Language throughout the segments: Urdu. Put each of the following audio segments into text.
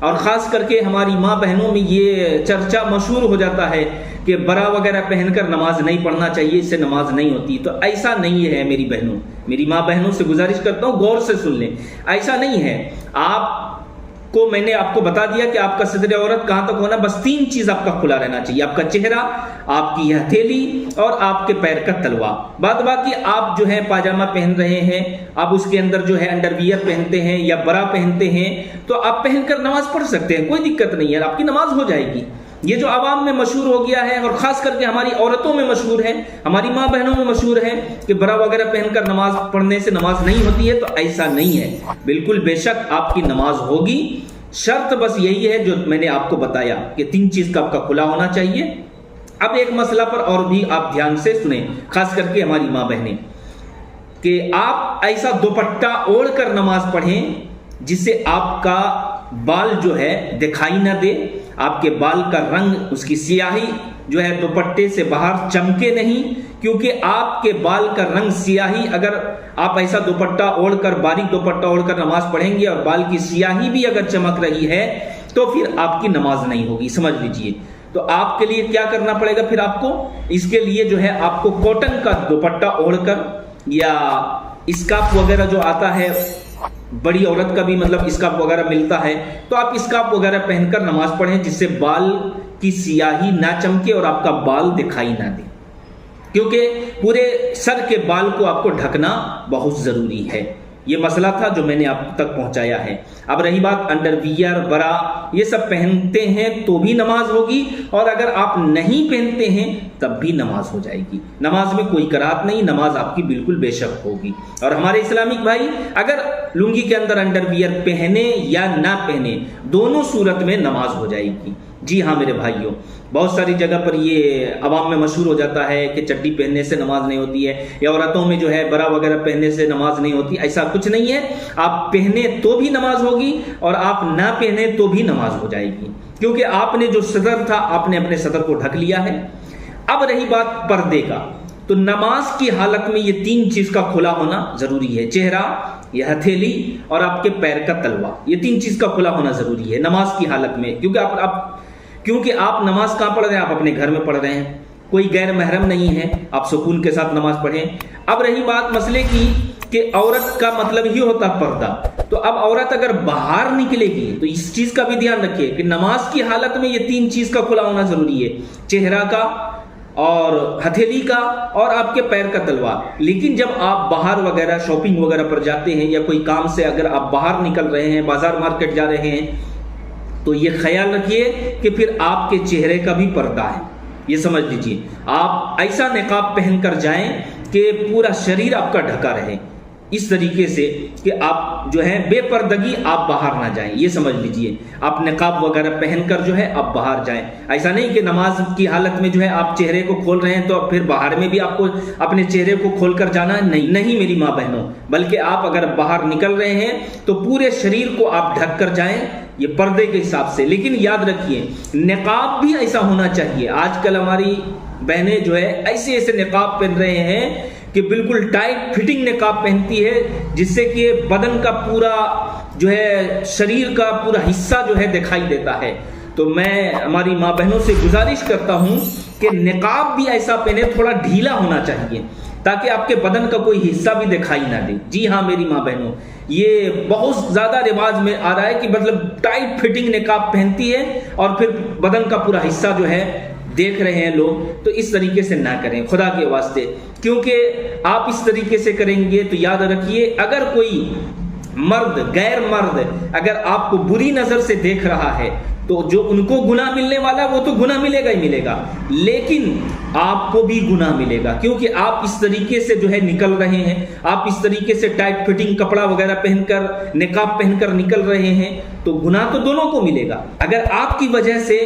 اور خاص کر کے ہماری ماں بہنوں میں یہ چرچا مشہور ہو جاتا ہے کہ برا وغیرہ پہن کر نماز نہیں پڑھنا چاہیے، اس سے نماز نہیں ہوتی. تو ایسا نہیں ہے میری بہنوں، میری ماں بہنوں سے گزارش کرتا ہوں غور سے سن لیں. ایسا نہیں ہے. آپ کو میں نے آپ کو بتا دیا کہ آپ کا صدر عورت کہاں تک ہونا، بس 3 چیز آپ کا کھلا رہنا چاہیے: آپ کا چہرہ، آپ کی ہتھیلی اور آپ کے پیر کا تلوا. بعد باقی آپ جو ہے پاجامہ پہن رہے ہیں، آپ اس کے اندر جو ہے انڈر ویئر پہنتے ہیں یا برا پہنتے ہیں، تو آپ پہن کر نماز پڑھ سکتے ہیں، کوئی دقت نہیں ہے، آپ کی نماز ہو جائے گی. یہ جو عوام میں مشہور ہو گیا ہے اور خاص کر کے ہماری عورتوں میں مشہور ہے، ہماری ماں بہنوں میں مشہور ہے کہ برا وغیرہ پہن کر نماز پڑھنے سے نماز نہیں ہوتی ہے، تو ایسا نہیں ہے. بالکل بے شک آپ کی نماز ہوگی. شرط بس یہی ہے جو میں نے آپ کو بتایا کہ 3 چیز کا آپ کا کھلا ہونا چاہیے. اب ایک مسئلہ پر اور بھی آپ دھیان سے سنیں، خاص کر کے ہماری ماں بہنیں، کہ آپ ایسا دوپٹہ اوڑھ کر نماز پڑھیں جس سے آپ کا بال جو ہے دکھائی نہ دے، آپ کے بال کا رنگ، اس کی سیاہی جو ہے دوپٹے سے باہر چمکے نہیں. کیونکہ آپ کے بال کا رنگ سیاہی، اگر آپ ایسا دوپٹہ اوڑھ کر، باریک دوپٹہ اوڑھ کر نماز پڑھیں گے اور بال کی سیاہی بھی اگر چمک رہی ہے تو پھر آپ کی نماز نہیں ہوگی، سمجھ لیجئے. تو آپ کے لیے کیا کرنا پڑے گا پھر آپ کو؟ اس کے لیے جو ہے آپ کو کاٹن کا دوپٹہ اوڑھ کر یا اسکارف وغیرہ جو آتا ہے، بڑی عورت کا بھی مطلب اسکارف وغیرہ ملتا ہے، تو آپ اسکارف وغیرہ پہن کر نماز پڑھیں جس سے بال کی سیاہی نہ چمکے اور آپ کا بال دکھائی نہ دے. کیونکہ پورے سر کے بال کو آپ کو ڈھکنا بہت ضروری ہے. یہ مسئلہ تھا جو میں نے آپ تک پہنچایا ہے. اب رہی بات انڈر ویئر، برا، یہ سب پہنتے ہیں تو بھی نماز ہوگی، اور اگر آپ نہیں پہنتے ہیں تب بھی نماز ہو جائے گی. نماز میں کوئی کراہت نہیں، نماز آپ کی بالکل بے شک ہوگی. اور ہمارے اسلامک بھائی اگر لنگی کے اندر انڈر ویئر پہنے یا نہ پہنے، دونوں صورت میں نماز ہو جائے گی. جی ہاں میرے بھائیوں، بہت ساری جگہ پر یہ عوام میں مشہور ہو جاتا ہے کہ چڈی پہننے سے نماز نہیں ہوتی ہے، یا عورتوں میں جو ہے برا وغیرہ پہننے سے نماز نہیں ہوتی. ایسا کچھ نہیں ہے. آپ پہنے تو بھی نماز ہوگی اور آپ نہ پہنے تو بھی نماز ہو جائے گی، کیونکہ آپ نے جو صدر تھا آپ نے اپنے صدر کو ڈھک لیا ہے. اب رہی بات پردے کا، تو نماز کی حالت میں یہ 3 چیز کا کھلا ہونا ضروری ہے: چہرہ، یہ ہتھیلی اور آپ کے پیر کا تلوا. یہ 3 چیز کا کھلا ہونا ضروری ہے نماز کی حالت میں. کیونکہ آپ نماز کہاں پڑھ رہے ہیں؟ آپ اپنے گھر میں پڑھ رہے ہیں، کوئی غیر محرم نہیں ہے، آپ سکون کے ساتھ نماز پڑھیں. اب رہی بات مسئلے کی کہ عورت کا مطلب ہی ہوتا پردہ. تو اب عورت اگر باہر نکلے گی تو اس چیز کا بھی دھیان رکھیے کہ نماز کی حالت میں یہ 3 چیز کا کھلا ہونا ضروری ہے: چہرہ کا اور ہتھیلی کا اور آپ کے پیر کا تلوا. لیکن جب آپ باہر وغیرہ شاپنگ وغیرہ پر جاتے ہیں یا کوئی کام سے اگر آپ باہر نکل رہے ہیں، بازار مارکیٹ جا رہے ہیں، تو یہ خیال رکھیے کہ پھر آپ کے چہرے کا بھی پردہ ہے. یہ سمجھ لیجیے، آپ ایسا نقاب پہن کر جائیں کہ پورا شریر آپ کا ڈھکا رہے، اس طریقے سے کہ آپ جو ہے بے پردگی آپ باہر نہ جائیں. یہ سمجھ لیجئے، آپ نقاب وغیرہ پہن کر جو ہے آپ باہر جائیں. ایسا نہیں کہ نماز کی حالت میں جو ہے آپ چہرے کو کھول رہے ہیں تو پھر باہر میں بھی آپ کو اپنے چہرے کو کھول کر جانا ہے. نہیں میری ماں بہنوں، بلکہ آپ اگر باہر نکل رہے ہیں تو پورے شریر کو آپ ڈھک کر جائیں، یہ پردے کے حساب سے. لیکن یاد رکھیے نقاب بھی ایسا ہونا چاہیے. آج کل ہماری بہنیں جو ہے ایسے نقاب پہن رہے ہیں کہ بالکل ٹائٹ فٹنگ نقاب پہنتی ہے، جس سے کہ بدن کا پورا جو ہے شریر کا پورا حصہ جو ہے دکھائی دیتا ہے. تو میں ہماری ماں بہنوں سے گزارش کرتا ہوں کہ نقاب بھی ایسا پہنے، تھوڑا ڈھیلا ہونا چاہیے تاکہ آپ کے بدن کا کوئی حصہ بھی دکھائی نہ دے. جی ہاں میری ماں بہنوں، یہ بہت زیادہ رواج میں آ رہا ہے کہ مطلب ٹائٹ فٹنگ نقاب پہنتی ہے اور پھر بدن کا پورا حصہ جو ہے دیکھ رہے ہیں لوگ. تو اس طریقے سے نہ کریں خدا کے واسطے، کیونکہ آپ اس طریقے سے کریں گے تو یاد رکھیے اگر کوئی مرد غیر مرد اگر آپ کو بری نظر سے دیکھ رہا ہے تو جو ان کو گناہ ملنے والا وہ تو گناہ ملے گا ہی ملے گا، لیکن آپ کو بھی گناہ ملے گا کیونکہ آپ اس طریقے سے جو ہے نکل رہے ہیں، آپ اس طریقے سے ٹائٹ فٹنگ کپڑا وغیرہ پہن کر نقاب پہن کر نکل رہے ہیں تو گناہ تو دونوں کو ملے گا. اگر آپ کی وجہ سے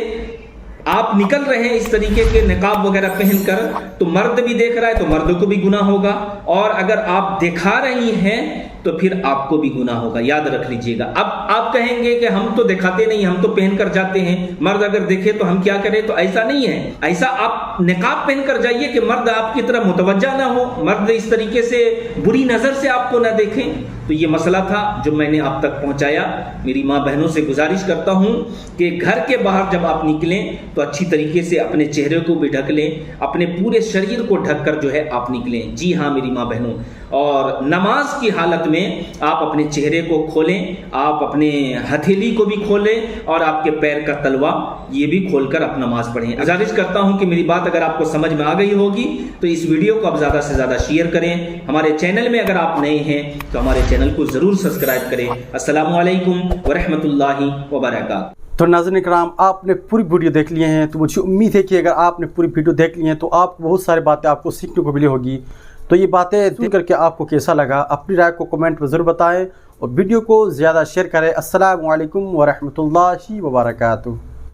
آپ نکل رہے ہیں اس طریقے کے نقاب وغیرہ پہن کر تو مرد بھی دیکھ رہا ہے تو مرد کو بھی گناہ ہوگا، اور اگر آپ دکھا رہی ہیں تو پھر آپ کو بھی گناہ ہوگا، یاد رکھ لیجئے گا۔ اب آپ کہیں گے کہ ہم تو دکھاتے نہیں، ہم تو پہن کر جاتے ہیں، مرد اگر دیکھے تو ہم کیا کریں؟ تو ایسا نہیں ہے، ایسا آپ نقاب پہن کر جائیے کہ مرد آپ کی طرف متوجہ نہ ہو، مرد اس طریقے سے بری نظر سے آپ کو نہ دیکھیں۔ تو یہ مسئلہ تھا جو میں نے آپ تک پہنچایا۔ میری ماں بہنوں سے گزارش کرتا ہوں کہ گھر کے باہر جب آپ نکلیں تو اچھی طریقے سے اپنے چہرے کو بھی ڈھک لیں، اپنے پورے شریر کو ڈھک کر جو ہے آپ نکلیں۔ جی ہاں میری ماں بہنوں، اور نماز کی حالت میں آپ اپنے چہرے کو کھولیں، آپ اپنے ہتھیلی کو بھی کھولیں، اور آپ کے پیر کا تلوا یہ بھی کھول کر آپ نماز پڑھیں۔ گزارش کرتا ہوں کہ میری بات اگر آپ کو سمجھ میں آ گئی ہوگی تو اس ویڈیو کو آپ زیادہ سے زیادہ شیئر کریں۔ ہمارے چینل میں اگر آپ نئے ہیں تو ہمارے چینل کو ضرور سبسکرائب کریں۔ السلام علیکم ورحمۃ اللہ وبرکاتہ۔ تو ناظرین کرام، آپ نے پوری ویڈیو دیکھ لیے ہیں، تو مجھے امید ہے کہ اگر آپ نے پوری ویڈیو دیکھ لی ہیں تو آپ بہت ساری باتیں آپ کو سیکھنے کو ملی ہوگی۔ تو یہ باتیں دیکھ کر کے آپ کو کیسا لگا، اپنی رائے کو کمنٹ میں ضرور بتائیں اور ویڈیو کو زیادہ شیئر کریں۔ السلام علیکم ورحمۃ اللہ وبرکاتہ۔